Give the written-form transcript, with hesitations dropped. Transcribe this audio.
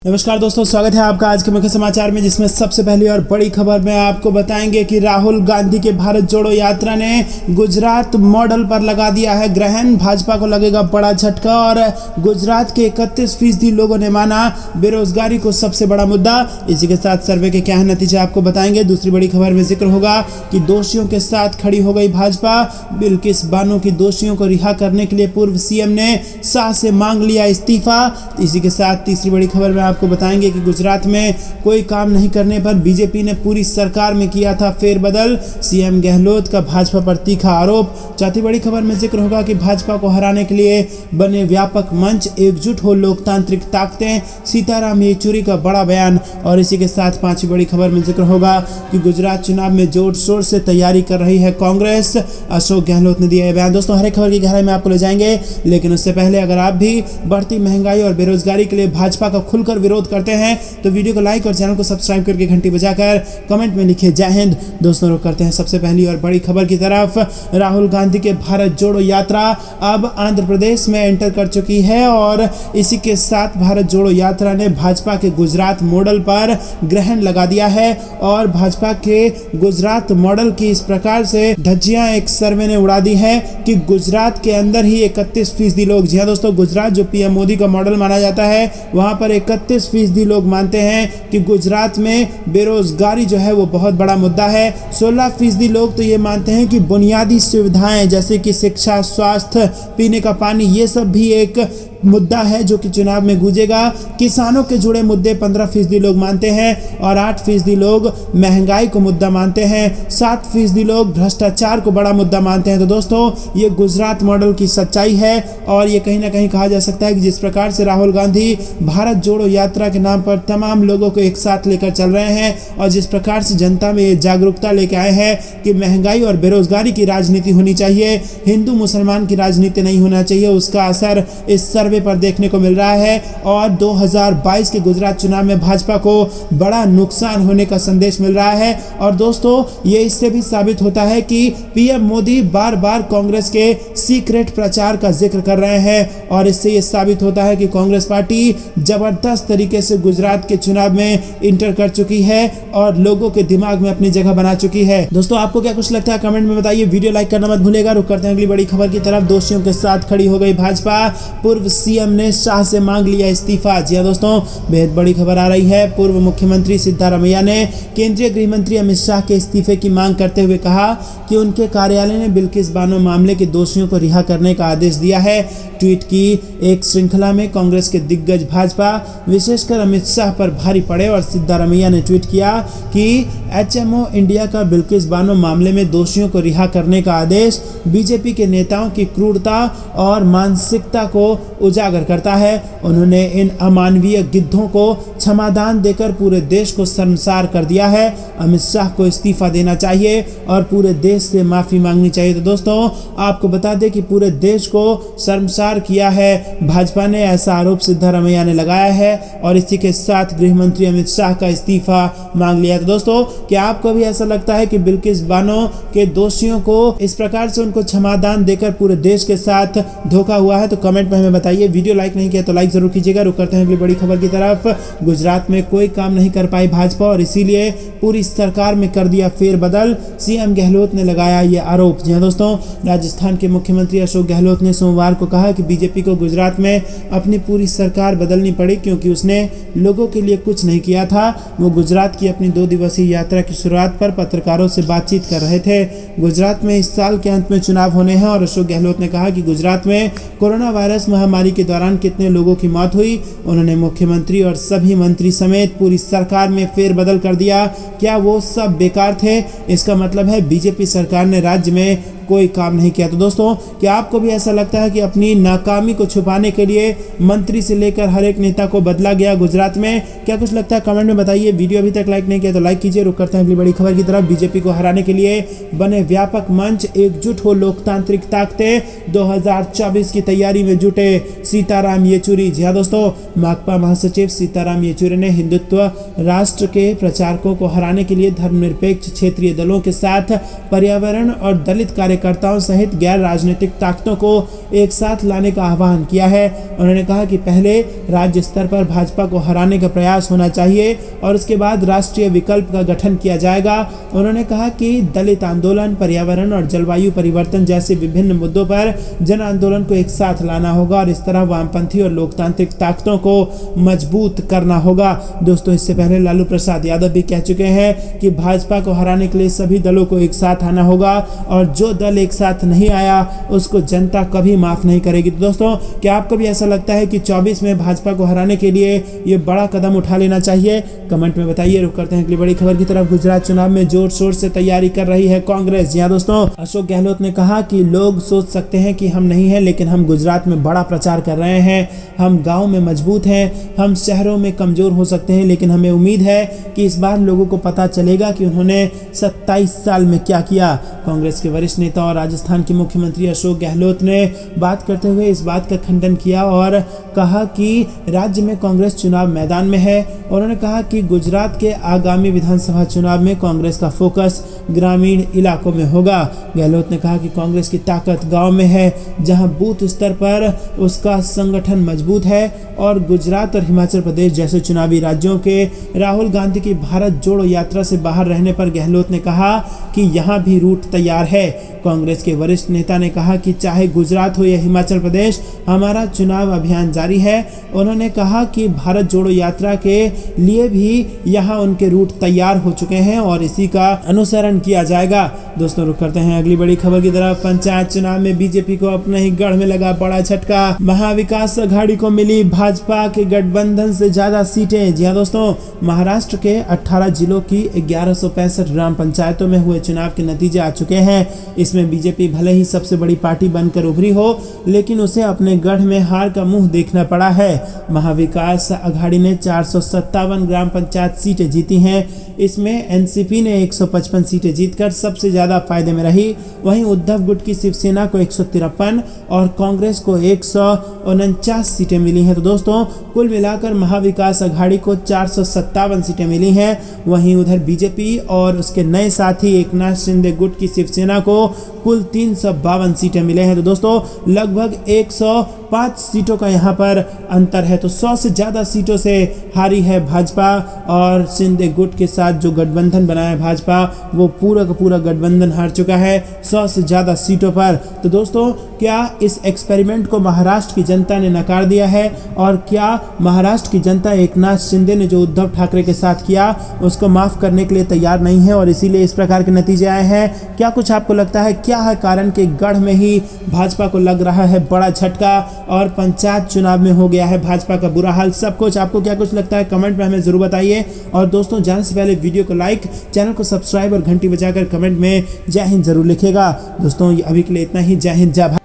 नमस्कार दोस्तों, स्वागत है आपका आज के मुख्य समाचार में, जिसमें सबसे पहली और बड़ी खबर में आपको बताएंगे कि राहुल गांधी के भारत जोड़ो यात्रा ने गुजरात मॉडल पर लगा दिया है ग्रहण। भाजपा को लगेगा बड़ा झटका और गुजरात के 31% लोगों ने माना बेरोजगारी को सबसे बड़ा मुद्दा। इसी के साथ सर्वे के क्या है नतीजे आपको बताएंगे। दूसरी बड़ी खबर में जिक्र होगा कि दोषियों के साथ खड़ी हो गई भाजपा। बिल्किस बानो की दोषियों को रिहा करने के लिए पूर्व सीएम ने शाह से मांग लिया इस्तीफा। इसी के साथ तीसरी बड़ी खबर में आपको बताएंगे कि गुजरात में कोई काम नहीं करने पर बीजेपी ने पूरी सरकार में किया था फेरबदल। सीएम गहलोत का भाजपा पर तीखा आरोप। चौथी बड़ी खबर में जिक्र होगा कि भाजपा को हराने के लिए बने व्यापक मंच, एकजुट हो लोकतांत्रिक ताकतें, सीताराम येचुरी का बड़ा बयान। और इसी के साथ पांचवी बड़ी खबर में जिक्र होगा कि गुजरात चुनाव में जोर शोर से तैयारी कर रही है कांग्रेस। अशोक गहलोत ने दिया है बयान। दोस्तों, हर एक खबर की गहराई में आपको ले जाएंगे, लेकिन उससे पहले अगर आप भी बढ़ती महंगाई और बेरोजगारी के लिए भाजपा का खुलकर विरोध करते हैं तो वीडियो को लाइक और चैनल को सब्सक्राइब करके घंटी बजाकर कमेंट में लिखिए जय हिंद। दोस्तों, रुक करते हैं सबसे पहली और बड़ी खबर की तरफ। राहुल गांधी के भारत जोड़ो यात्रा अब आंध्र प्रदेश में एंटर कर चुकी है और इसी के साथ भारत जोड़ो यात्रा ने भाजपा के गुजरात मॉडल पर ग्रहण लगा दिया है। और भाजपा के गुजरात मॉडल की इस प्रकार से धज्जियां एक सर्वे ने उड़ा दी है कि गुजरात के अंदर ही 31% लोग, जी हाँ दोस्तों, गुजरात जो पीएम मोदी का मॉडल माना जाता है, वहां पर 31% लोग मानते हैं कि गुजरात में बेरोजगारी जो है वो बहुत बड़ा मुद्दा है। 16% लोग तो ये मानते हैं कि बुनियादी सुविधाएं जैसे कि शिक्षा, स्वास्थ्य, पीने का पानी, ये सब भी एक मुद्दा है जो कि चुनाव में गूंजेगा। किसानों के जुड़े मुद्दे 15% लोग मानते हैं और 8% लोग महंगाई को मुद्दा मानते हैं। 7% लोग भ्रष्टाचार को बड़ा मुद्दा मानते हैं। तो दोस्तों, ये गुजरात मॉडल की सच्चाई है और ये कहीं ना कहीं कहा जा सकता है कि जिस प्रकार से राहुल गांधी भारत जोड़ो यात्रा के नाम पर तमाम लोगों को एक साथ लेकर चल रहे हैं और जिस प्रकार से जनता में ये जागरूकता लेके आए हैं कि महंगाई और बेरोजगारी की राजनीति होनी चाहिए, हिंदू मुसलमान की राजनीति नहीं होना चाहिए, उसका असर इस सर्वे पर देखने को मिल रहा है। और 2022 के गुजरात चुनाव में भाजपा को बड़ा नुकसान होने का संदेश मिल रहा है। और दोस्तों, ये इससे भी साबित होता है कि पीएम मोदी बार बार कांग्रेस के सीक्रेट प्रचार का जिक्र कर रहे हैं और इससे ये साबित होता है कि कांग्रेस पार्टी जबरदस्त तरीके से गुजरात के चुनाव में इंटर कर चुकी है और लोगों के दिमाग में अपनी जगह बना चुकी है। दोस्तों, आपको क्या कुछ लगता है कमेंट में बताइए। वीडियो लाइक करना मत भूलिएगा। रुक करते हैं अगली बड़ी खबर की तरफ। दोषियों के साथ खड़ी हो गई भाजपा। पूर्व सीएम ने शाह से मांग लिया इस्तीफा। जी हां दोस्तों, बेहद बड़ी खबर आ रही है। पूर्व मुख्यमंत्री सिद्धारमैया ने केंद्रीय गृह मंत्री अमित शाह के इस्तीफे की मांग करते हुए कहा कि उनके कार्यालय ने बिल्किस बानो मामले के दोषियों को रिहा करने का आदेश दिया है। ट्वीट की एक श्रृंखला में कांग्रेस के दिग्गज भाजपा विशेषकर अमित शाह पर भारी पड़े और सिद्धारमैया ने ट्वीट किया कि एचएमओ इंडिया का बिल्किस बानो मामले में दोषियों को रिहा करने का आदेश बीजेपी के नेताओं की क्रूरता और मानसिकता को उजागर करता है। उन्होंने इन अमानवीय गिद्धों को क्षमादान देकर पूरे देश को शर्मसार कर दिया है। अमित शाह को इस्तीफा देना चाहिए और पूरे देश से माफी मांगनी चाहिए। तो दोस्तों, आपको बता दें कि पूरे देश को शर्मसार किया है भाजपा ने, ऐसा आरोप सिद्धारमैया ने लगाया है और इसी के साथ गृह मंत्री अमित शाह का इस्तीफा मांग लिया। तो दोस्तों, क्या आपको भी ऐसा लगता है कि बिल्किस बानो के दोषियों को इस प्रकार से उनको क्षमादान देकर पूरे देश के साथ धोखा हुआ है? तो कमेंट में हमें बताइए। वीडियो लाइक नहीं किया तो लाइक जरूर कीजिएगा। रुक करते हैं अगली बड़ी खबर की तरफ। गुजरात में कोई काम नहीं कर पाई भाजपा और इसीलिए पूरी सरकार में कर दिया फेरबदल। सीएम गहलोत ने लगाया ये आरोप। जी हां दोस्तों, राजस्थान के मुख्यमंत्री अशोक गहलोत ने सोमवार को कहा कि बीजेपी को गुजरात में अपनी पूरी सरकार बदलनी पड़ी क्योंकि उसने लोगों के लिए कुछ नहीं किया था। वो गुजरात की अपनी 2 दिवसीय यात्रा की शुरुआत पर पत्रकारों से बातचीत कर रहे थे। गुजरात में इस साल के अंत में चुनाव होने हैं और अशोक गहलोत ने कहा कि गुजरात में कोरोना वायरस महामारी के दौरान कितने लोगों की मौत हुई। उन्होंने मुख्यमंत्री और सभी मंत्री समेत पूरी सरकार में फेरबदल कर दिया। क्या वो सब बेकार थे? इसका मतलब है बीजेपी सरकार ने राज्य में कोई काम नहीं किया। तो दोस्तों, क्या आपको भी ऐसा लगता है कि अपनी नाकामी को छुपाने के लिए मंत्री से लेकर हर एक नेता को बदला गया गुजरात में? क्या कुछ लगता है कमेंट में बताइए। वीडियो अभी तक लाइक नहीं किया तो लाइक कीजिए। रुक करते हैं अगली बड़ी खबर की तरफ। बीजेपी को हराने के लिए बने व्यापक मंच, एकजुट हो लोकतांत्रिक ताकतें, 2024 की तैयारी में जुटे सीताराम येचुरी। जी हाँ दोस्तों, माकपा महासचिव सीताराम येचुरी ने हिंदुत्व राष्ट्र के प्रचारकों को हराने के लिए धर्मनिरपेक्ष क्षेत्रीय दलों के साथ पर्यावरण और दलित कार्य कार्यकर्ताओं सहित गैर राजनीतिक ताकतों को एक साथ लाने का आह्वान किया है। उन्होंने कहा कि पहले राज्य स्तर पर भाजपा को हराने का प्रयास होना चाहिए और उसके बाद राष्ट्रीय विकल्प का गठन किया जाएगा। उन्होंने कहा कि दलित आंदोलन, पर्यावरण और जलवायु परिवर्तन जैसे विभिन्न मुद्दों पर जन आंदोलन को एक साथ लाना होगा और इस तरह वामपंथी और लोकतांत्रिक ताकतों को मजबूत करना होगा। दोस्तों, इससे पहले लालू प्रसाद यादव भी कह चुके हैं कि भाजपा को हराने के लिए सभी दलों को एक साथ आना होगा और जो दल एक साथ नहीं आया उसको जनता कभी माफ नहीं करेगी। तो दोस्तों, क्या आपको भी ऐसा लगता है कि 24 में भाजपा को हराने के लिए ये बड़ा कदम उठा लेना चाहिए? कमेंट में बताइए। रुक करते हैं अगली बड़ी खबर की तरफ। गुजरात चुनाव में जोर शोर से तैयारी कर रही है कांग्रेस। जी हां दोस्तों, अशोक गहलोत ने कहा कि लोग सोच सकते हैं कि हम नहीं हैं, लेकिन हम गुजरात में बड़ा प्रचार कर रहे हैं। हम गांव में मजबूत हैं, हम शहरों में कमजोर हो सकते हैं, लेकिन हमें उम्मीद है कि इस बार लोगों को पता चलेगा कि उन्होंने 27 साल में क्या किया। कांग्रेस के वरिष्ठ नेता और राजस्थान के मुख्यमंत्री अशोक गहलोत ने बात करते हुए इस बात का खंडन किया और कहा कि राज्य में कांग्रेस चुनाव मैदान में है। उन्होंने कहा कि गुजरात के आगामी विधानसभा चुनाव में कांग्रेस का फोकस ग्रामीण इलाकों में होगा। गहलोत ने कहा कि कांग्रेस की ताकत गांव में है, जहां बूथ स्तर पर उसका संगठन मजबूत है और गुजरात और हिमाचल प्रदेश जैसे चुनावी राज्यों के राहुल गांधी की भारत जोड़ो यात्रा से बाहर रहने पर गहलोत ने कहा कि यहां भी रूट तैयार है। कांग्रेस के वरिष्ठ नेता ने कहा कि चाहे गुजरात हो या हिमाचल प्रदेश, हमारा चुनाव अभियान जारी है। उन्होंने कहा कि भारत जोड़ो यात्रा के लिए भी यहां उनके रूट तैयार हो चुके हैं और इसी का अनुसरण किया जाएगा। दोस्तों, रुक करते हैं अगली बड़ी खबर की तरफ। पंचायत चुनाव में बीजेपी को अपने ही गढ़ में लगा बड़ा झटका। महाविकास अघाड़ी को मिली भाजपा के गठबंधन से ज्यादा सीटें। जी हां दोस्तों, महाराष्ट्र के 18 जिलों की 1165 ग्राम पंचायतों में हुए चुनाव के नतीजे आ चुके हैं। इसमें बीजेपी भले ही सबसे बड़ी पार्टी बनकर उभरी हो, लेकिन उसे अपने गढ़ में हार का मुंह देखना पड़ा है। महाविकास अघाड़ी ने 457 ग्राम पंचायत सीटें जीती हैं। इसमें एनसीपी ने 155 सीटें जीतकर सबसे ज्यादा फायदे में रही। वहीं उद्धव गुट की शिवसेना को 153 और कांग्रेस को 149 सीटें मिली हैं। तो दोस्तों, कुल मिलाकर महाविकास अघाड़ी को 457 सीटें मिली हैं। वहीं उधर बीजेपी और उसके नए साथी एकनाथ शिंदे गुट की शिवसेना को कुल 352 सीटें मिले हैं। तो दोस्तों, लगभग 105 सीटों का यहाँ पर अंतर है। तो 100 से ज़्यादा सीटों से हारी है भाजपा और शिंदे गुट के साथ जो गठबंधन बनाया है भाजपा, वो पूरा का पूरा गठबंधन हार चुका है 100 से ज़्यादा सीटों पर। तो दोस्तों, क्या इस एक्सपेरिमेंट को महाराष्ट्र की जनता ने नकार दिया है और क्या महाराष्ट्र की जनता एकनाथ शिंदे ने जो उद्धव ठाकरे के साथ किया उसको माफ़ करने के लिए तैयार नहीं है और इसीलिए इस प्रकार के नतीजे आए हैं? क्या कुछ आपको लगता है, क्या है कारण कि गढ़ में ही भाजपा को लग रहा है बड़ा झटका और पंचायत चुनाव में हो गया है भाजपा का बुरा हाल? सब कुछ आपको क्या कुछ लगता है कमेंट में हमें जरूर बताइए। और दोस्तों, जाने से पहले वीडियो को लाइक, चैनल को सब्सक्राइब और घंटी बजाकर कमेंट में जय हिंद जरूर लिखिएगा। दोस्तों, ये अभी के लिए इतना ही। जय हिंद, जय भारत।